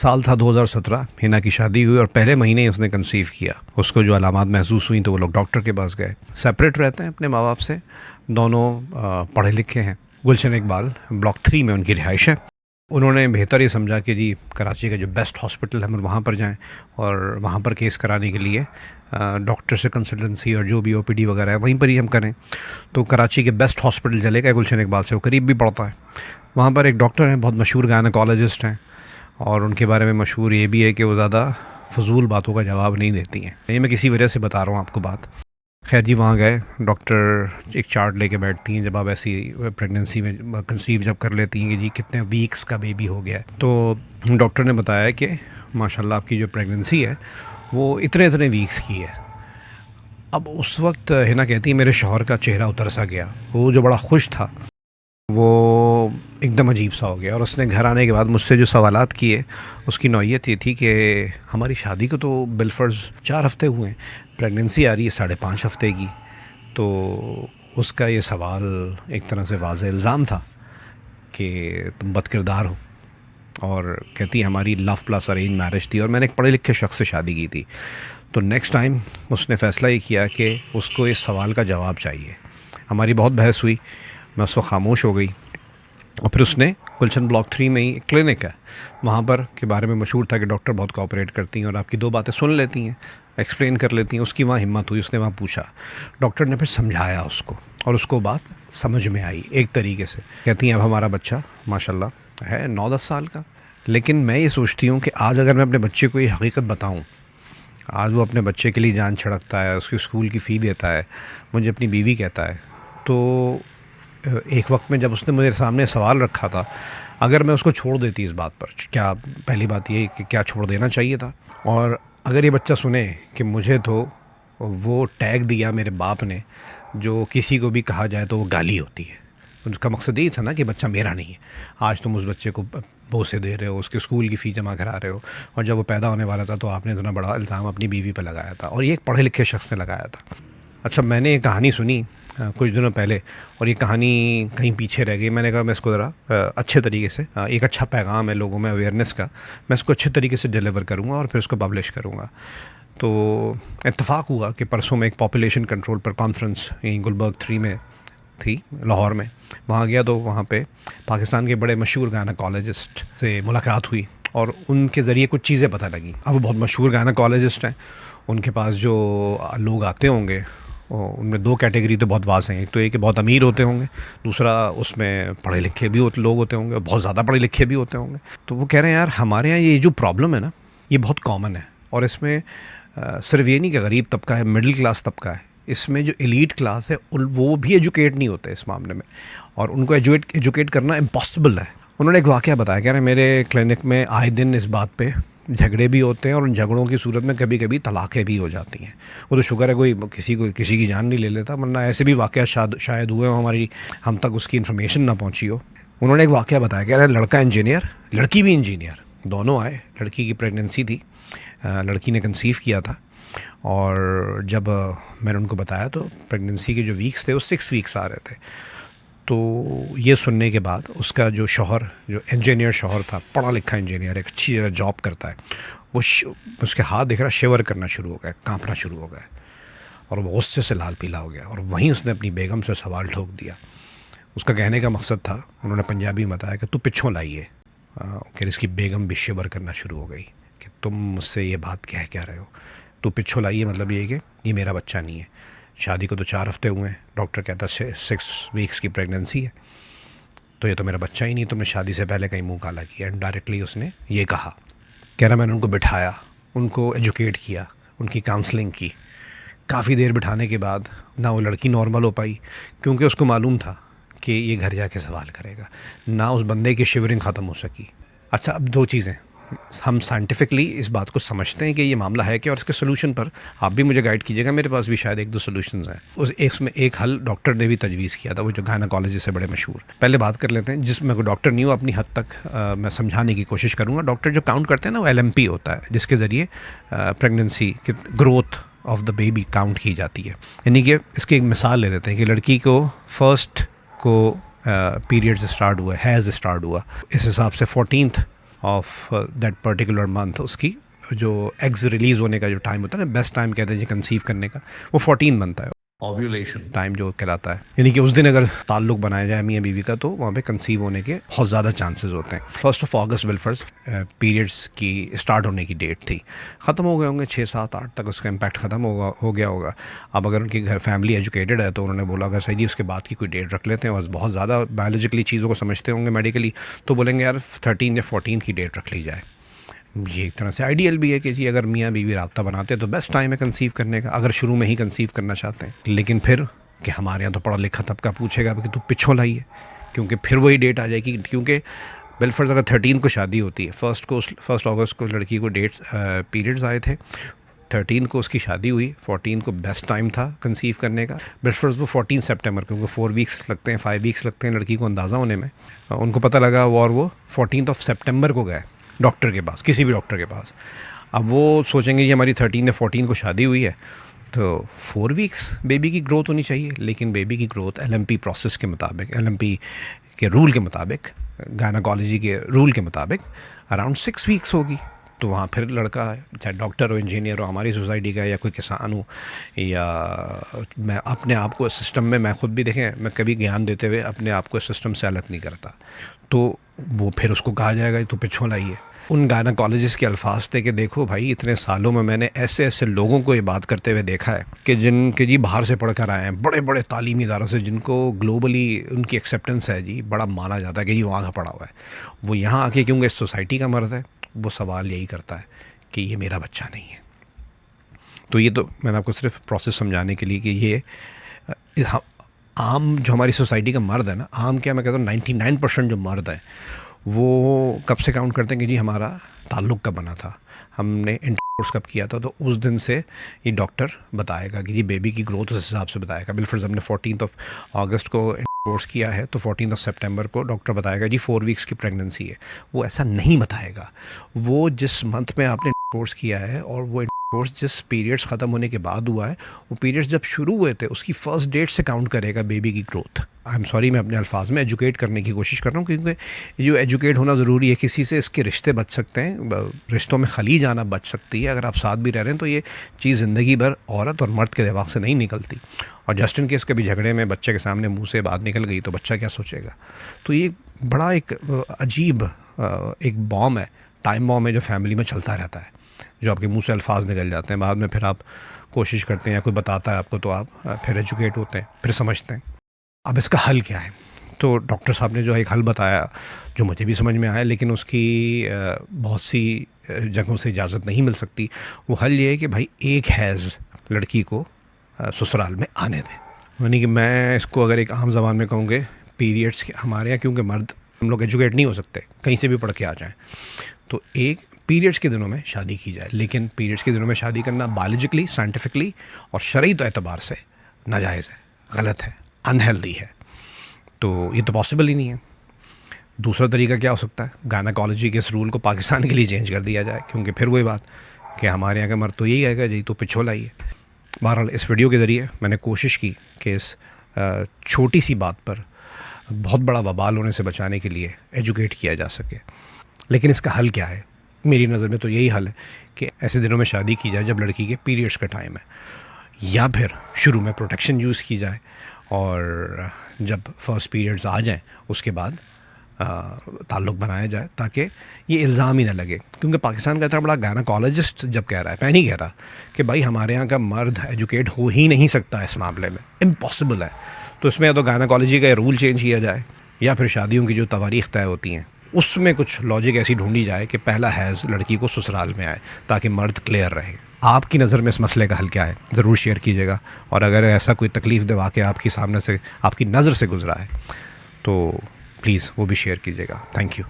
साल था 2017, हिना की शादी हुई और पहले महीने ही उसने कंसीव किया। उसको जो अलामात महसूस हुई तो वो लोग डॉक्टर के पास गए। सेपरेट रहते हैं अपने माँ बाप से, दोनों पढ़े लिखे हैं। गुलशन इकबाल ब्लॉक 3 में उनकी रिहाइश है। उन्होंने बेहतर ये समझा कि जी कराची का जो बेस्ट हॉस्पिटल है हम वहाँ पर जाएं और वहाँ पर केस कराने के लिए डॉक्टर से कंसल्टेंसी और जो भी ओपीडी वगैरह है वहीं पर ही हम करें। तो कराची के बेस्ट हॉस्पिटल चले गए गुलशन इकबाल से, वो करीब भी पड़ता है। वहाँ पर एक डॉक्टर हैं, बहुत मशहूर गायनेकोलॉजिस्ट हैं, और उनके बारे में मशहूर ये भी है कि वो ज़्यादा फजूल बातों का जवाब नहीं देती हैं। ये मैं किसी वजह से बता रहा हूँ आपको बात। खैर जी, वहाँ गए, डॉक्टर एक चार्ट लेके बैठती हैं जब आप ऐसी प्रेगनेंसी में कंसीव जब कर लेती हैं कि जी कितने वीक्स का बेबी हो गया है। तो डॉक्टर ने बताया कि माशाल्लाह आपकी जो प्रेगनेंसी है वो इतने इतने वीक्स की है। अब उस वक्त हिना कहती है मेरे शौहर का चेहरा उतर सा गया, वो जो बड़ा खुश था वो एकदम अजीब सा हो गया। और उसने घर आने के बाद मुझसे जो सवालात किए उसकी नौइयत ये थी कि हमारी शादी को तो बिलफर्ज 4 हफ़्ते हुए हैं, प्रेगनेंसी आ रही है 5.5 हफ़्ते की। तो उसका ये सवाल एक तरह से वाज़ेह इल्ज़ाम था कि तुम बदकिरदार हो। और कहती हमारी लव प्लस अरेंज मैरिज थी और मैंने एक पढ़े लिखे शख्स से शादी की थी। तो नेक्स्ट टाइम उसने फ़ैसला ये किया कि उसको इस सवाल का जवाब चाहिए। हमारी बहुत बहस हुई, मैं उसको खामोश हो गई। और फिर उसने गुलशन ब्लॉक 3 में ही एक क्लिनिक है, वहाँ पर के बारे में मशहूर था कि डॉक्टर बहुत कोऑपरेट करती हैं और आपकी 2 बातें सुन लेती हैं, एक्सप्लेन कर लेती हैं। उसकी वहाँ हिम्मत हुई, उसने वहाँ पूछा, डॉक्टर ने फिर समझाया उसको और उसको बात समझ में आई एक तरीके से। कहती हैं अब हमारा बच्चा माशाल्लाह है 9-10 साल का। लेकिन मैं ये सोचती हूँ कि आज अगर मैं अपने बच्चे को ये हकीकत बताऊँ, आज वो अपने बच्चे के लिए जान छिड़कता है, उसकी स्कूल की फ़ी देता है, मुझे अपनी बीवी कहता है। तो एक वक्त में जब उसने मुझे सामने सवाल रखा था, अगर मैं उसको छोड़ देती इस बात पर, क्या पहली बात ये कि क्या छोड़ देना चाहिए था, और अगर ये बच्चा सुने कि मुझे तो वो टैग दिया मेरे बाप ने जो किसी को भी कहा जाए तो वो गाली होती है। उसका मकसद यही था ना कि बच्चा मेरा नहीं है। आज तुम उस बच्चे को बोसे दे रहे हो, उसके स्कूल की फ़ी जमा करा रहे हो, और जब वो पैदा होने वाला था तो आपने इतना बड़ा इल्ज़ाम अपनी बीवी पर लगाया था, और ये एक पढ़े लिखे शख्स ने लगाया था। अच्छा, मैंने एक कहानी सुनी कुछ दिनों पहले, और ये कहानी कहीं पीछे रह गई। मैंने कहा मैं इसको ज़रा अच्छे तरीके से, एक अच्छा पैगाम है लोगों में अवेयरनेस का, मैं इसको अच्छे तरीके से डिलीवर करूँगा और फिर उसको पब्लिश करूँगा। तो इत्तेफाक हुआ कि परसों में एक पॉपुलेशन कंट्रोल पर कॉन्फ्रेंस यहीं गुलबर्ग 3 में थी, लाहौर में। वहाँ गया तो वहाँ पे पाकिस्तान के बड़े मशहूर गायनेकोलॉजिस्ट से मुलाकात हुई और उनके ज़रिए कुछ चीज़ें पता लगी। अब वो बहुत मशहूर गायनेकोलॉजिस्ट हैं, उनके पास जो लोग आते होंगे उनमें 2 कैटेगरी तो बहुत वाज़ हैं। एक तो ये कि बहुत अमीर होते होंगे, दूसरा उसमें पढ़े लिखे भी लोग होते होंगे, बहुत ज़्यादा पढ़े लिखे भी होते होंगे। तो वो कह रहे हैं यार हमारे यहाँ ये जो प्रॉब्लम है ना, ये बहुत कॉमन है, और इसमें सिर्फ ये नहीं कि गरीब तबका है, मिडिल क्लास तबका है, इसमें जो एलीट क्लास है वो भी एजुकेट नहीं होते इस मामले में, और उनको एजुकेट करना इम्पॉसिबल है। उन्होंने एक वाक़या बताया, कह रहे मेरे क्लिनिक में आए दिन इस बात पे झगड़े भी होते हैं और उन झगड़ों की सूरत में कभी कभी तलाक़ें भी हो जाती हैं। वो तो शुक्र है कोई किसी की जान नहीं ले लेता, वरना ऐसे भी वाक़या शायद हुए हो, हम तक उसकी इन्फॉर्मेशन ना पहुंची हो। उन्होंने एक वाक़या बताया, कह रहे लड़का इंजीनियर, लड़की भी इंजीनियर, दोनों आए। लड़की की प्रेगनेंसी थी, लड़की ने कंसीव किया था, और जब मैंने उनको बताया तो प्रेगनेंसी के जो वीक्स थे वो 6 वीक्स आ रहे थे। तो ये सुनने के बाद उसका जो शौहर, जो इंजीनियर शौहर था, पढ़ा लिखा इंजीनियर, एक अच्छी जगह जॉब करता है, वो उसके हाथ दिख रहा शिवर करना शुरू हो गया, कांपना शुरू हो गया, और वो गुस्से से लाल पीला हो गया। और वहीं उसने अपनी बेगम से सवाल ठोक दिया। उसका कहने का मकसद था, उन्होंने पंजाबी में बताया कि तू पिछों लाइए। फिर इसकी बेगम भी शिवर करना शुरू हो गई कि तुम मुझसे ये बात कह क्या रहे हो, तू पिछों लाइए, मतलब ये कि ये मेरा बच्चा नहीं है, शादी को तो 4 हफ़्ते हुए हैं, डॉक्टर कहता 6 वीक्स की प्रेगनेंसी है, तो ये तो मेरा बच्चा ही नहीं, तुमने शादी से पहले कहीं मुंह काला किया। इनडायरेक्टली उसने ये कहा। कह रहा मैंने उनको बिठाया, उनको एजुकेट किया, उनकी काउंसलिंग की। काफ़ी देर बिठाने के बाद ना वो लड़की नॉर्मल हो पाई, क्योंकि उसको मालूम था कि ये घर जाके सवाल करेगा, ना उस बंदे की शिवरिंग ख़त्म हो सकी। अच्छा, अब 2 चीज़ें, हम साइंटिफिकली इस बात को समझते हैं कि ये मामला है क्या, और इसके सोल्यूशन पर आप भी मुझे गाइड कीजिएगा। मेरे पास भी शायद 1-2 सोल्यूशंस हैं। उसमें एक हल डॉक्टर ने भी तजवीज़ किया था, वो जो गायनेकोलॉजिस्ट है बड़े मशहूर। पहले बात कर लेते हैं, जिसमें कोई डॉक्टर नहीं हो, अपनी हद तक मैं समझाने की कोशिश करूँगा। डॉक्टर जो काउंट करते हैं ना, वो LMP होता है, जिसके ज़रिए प्रेगनेंसी की growth of the baby count की जाती है। यानी कि इसकी एक मिसाल ले लेते हैं कि लड़की को फर्स्ट को पीरियड्स स्टार्ट हुआ, हैज़ स्टार्ट हुआ, इस हिसाब से 14th of that particular month उसकी जो एग्स रिलीज़ होने का जो टाइम होता है ना, बेस्ट टाइम कहते हैं जी कंसीव करने का, वो 14 बनता है ओव्यूलेशन टाइम जो कहलाता है। यानी कि उस दिन अगर ताल्लुक बनाया जाए मियाँ बीवी का तो वहाँ पे कंसीव होने के बहुत ज़्यादा चांसेस होते हैं। 1 अगस्त बिलफर्ज पीरियड्स की स्टार्ट होने की डेट थी, ख़त्म हो गए होंगे 6, 7, 8 तक उसका इम्पैक्ट ख़त्म हो गया होगा। अब अगर उनकी घर फैमिली एजुकेटेड है तो उन्होंने बोला अगर सही जी उसके बाद की कोई डेट रख लेते हैं, और बहुत ज़्यादा बायोलॉजिकली चीज़ों को समझते होंगे मेडिकली, तो बोलेंगे यार 13 या 14 की डेट रख ली जाए। ये एक तरह से आइडियल भी है कि जी अगर मियाँ बीवी राब्ता बनाते हैं तो बेस्ट टाइम है कंसीव करने का, अगर शुरू में ही कंसीव करना चाहते हैं। लेकिन फिर कि हमारे यहाँ तो पढ़ा लिखा तबका पूछेगा कि तू पिछों लाई है, क्योंकि फिर वही डेट आ जाएगी। क्योंकि बिलफर्ज अगर 13 को शादी होती है, 1 अगस्त को लड़की को डेट्स पीरियड्स आए थे, 13 को उसकी शादी हुई, 14 को बेस्ट टाइम था कंसीव करने का। बिलफर्ज वो 14 सितंबर, क्योंकि 4 वीक्स लगते हैं, 5 वीक्स लगते हैं लड़की को अंदाज़ा होने में, उनको पता लगा और वो 14 सितंबर को गए डॉक्टर के पास, किसी भी डॉक्टर के पास। अब वो सोचेंगे कि हमारी 13 या 14 को शादी हुई है तो 4 वीक्स बेबी की ग्रोथ होनी चाहिए, लेकिन बेबी की ग्रोथ LMP प्रोसेस के मुताबिक, LMP के रूल के मुताबिक, गायनाकोलॉजी के रूल के मुताबिक अराउंड 6 वीक्स होगी। तो वहाँ फिर लड़का चाहे डॉक्टर हो, इंजीनियर हो, हमारी सोसाइटी का, या कोई किसान हो, या मैं अपने आप को सिस्टम में, मैं ख़ुद भी देखें, मैं कभी ज्ञान देते हुए अपने आप को सिस्टम से अलग नहीं करता, तो वो फिर उसको कहा जाएगा तो पिछों लाइए। उन गायनाकोलॉजिस्ट के अल्फाज थे कि देखो भाई, इतने सालों में मैंने ऐसे ऐसे लोगों को ये बात करते हुए देखा है कि जिनके जी बाहर से पढ़ कर आए हैं, बड़े बड़े तालीमी इदारों से, जिनको ग्लोबली उनकी एक्सेप्टेंस है जी, बड़ा माना जाता है कि जी वहाँ का पढ़ा हुआ है, वो यहाँ आके क्योंकि इस सोसाइटी का मर्द है, वो सवाल यही करता है कि ये मेरा बच्चा नहीं है। तो ये तो मैंने आपको सिर्फ प्रोसेस समझाने के लिए कि ये आम जो हमारी सोसाइटी का मर्द है ना, आम क्या मैं कहता हूँ 99% जो मर्द है वो कब से काउंट करते हैं कि जी हमारा ताल्लुक़ कब बना था, हमने इंटरकोर्स कब किया था, तो उस दिन से ये डॉक्टर बताएगा कि जी बेबी की ग्रोथ उस हिसाब से बताएगा। बिलफर्ज हमने 14 अगस्त को इंटरकोर्स किया है तो 14 सितंबर को डॉक्टर बताएगा जी 4 वीक्स की प्रेगनेंसी है। वो ऐसा नहीं बताएगा, वो जिस मंथ में आपने इंटरकोर्स किया है और वो कोर्स जिस पीरियड्स ख़त्म होने के बाद हुआ है, वो पीरियड्स जब शुरू हुए थे उसकी फ़र्स्ट डेट से काउंट करेगा बेबी की ग्रोथ। आई एम सॉरी, मैं अपने अल्फाज में एजुकेट करने की कोशिश कर रहा हूँ, क्योंकि जो एजुकेट होना ज़रूरी है, किसी से इसके रिश्ते बच सकते हैं, रिश्तों में खली जाना बच सकती है अगर आप साथ भी रह रहे हैं, तो ये चीज़ ज़िंदगी भर औरत और मर्द के दिमाग से नहीं निकलती। और जस्ट इन केस कभी झगड़े में बच्चे के सामने मुँह से बात निकल गई तो बच्चा क्या सोचेगा। तो ये बड़ा एक अजीब एक बॉम्ब है, टाइम बॉम्ब है जो फैमिली में चलता रहता है, जो आपके मुंह से अल्फाज निकल जाते हैं, बाद में फिर आप कोशिश करते हैं या कोई बताता है आपको तो आप फिर एजुकेट होते हैं, फिर समझते हैं। अब इसका हल क्या है, तो डॉक्टर साहब ने जो एक हल बताया जो मुझे भी समझ में आया, लेकिन उसकी बहुत सी जगहों से इजाज़त नहीं मिल सकती। वो हल ये है कि भाई एक हैज़ लड़की को ससुराल में आने दें। यानी कि मैं इसको अगर एक आम ज़बान में कहूँगे, पीरियड्स हमारे यहाँ क्योंकि मर्द हम लोग एजुकेट नहीं हो सकते, कहीं से भी पढ़ के आ जाएँ, तो एक पीरियड्स के दिनों में शादी की जाए। लेकिन पीरियड्स के दिनों में शादी करना बायोलॉजिकली, साइंटिफिकली और शरई तो एतबार से नाजायज़ है, गलत है, अनहेल्दी है, तो ये तो पॉसिबल ही नहीं है। दूसरा तरीका क्या हो सकता है, गायनाकोलॉजी के इस रूल को पाकिस्तान के लिए चेंज कर दिया जाए, क्योंकि फिर वही बात कि हमारे यहाँ का मर्द तो यही आएगा जी तो पिछोला ही है। बहरहाल इस वीडियो के ज़रिए मैंने कोशिश की कि इस छोटी सी बात पर बहुत बड़ा वबाल होने से बचाने के लिए एजुकेट किया जा सके। लेकिन इसका हल क्या है, मेरी नज़र में तो यही हल है कि ऐसे दिनों में शादी की जाए जब लड़की के पीरियड्स का टाइम है, या फिर शुरू में प्रोटेक्शन यूज़ की जाए और जब फर्स्ट पीरियड्स आ जाएं उसके बाद ताल्लुक़ बनाया जाए, ताकि ये इल्ज़ाम ही ना लगे। क्योंकि पाकिस्तान का इतना बड़ा गायनाकोलॉजिस्ट जब कह रहा है, मैं नहीं कह रहा कि भाई हमारे यहाँ का मर्द एजुकेट हो ही नहीं सकता इस मामले में, इम्पॉसिबल है, तो इसमें या तो गायनाकोलॉजी का रूल चेंज किया जाए या फिर शादियों की जो तवारीख़ तय होती हैं उसमें कुछ लॉजिक ऐसी ढूंढी जाए कि पहला हैज़ लड़की को ससुराल में आए, ताकि मर्द क्लियर रहे। आपकी नज़र में इस मसले का हल क्या है, ज़रूर शेयर कीजिएगा। और अगर ऐसा कोई तकलीफ़ दे वाक़या आपकी सामने से, आपकी नज़र से गुजरा है, तो प्लीज़ वो भी शेयर कीजिएगा। Thank you.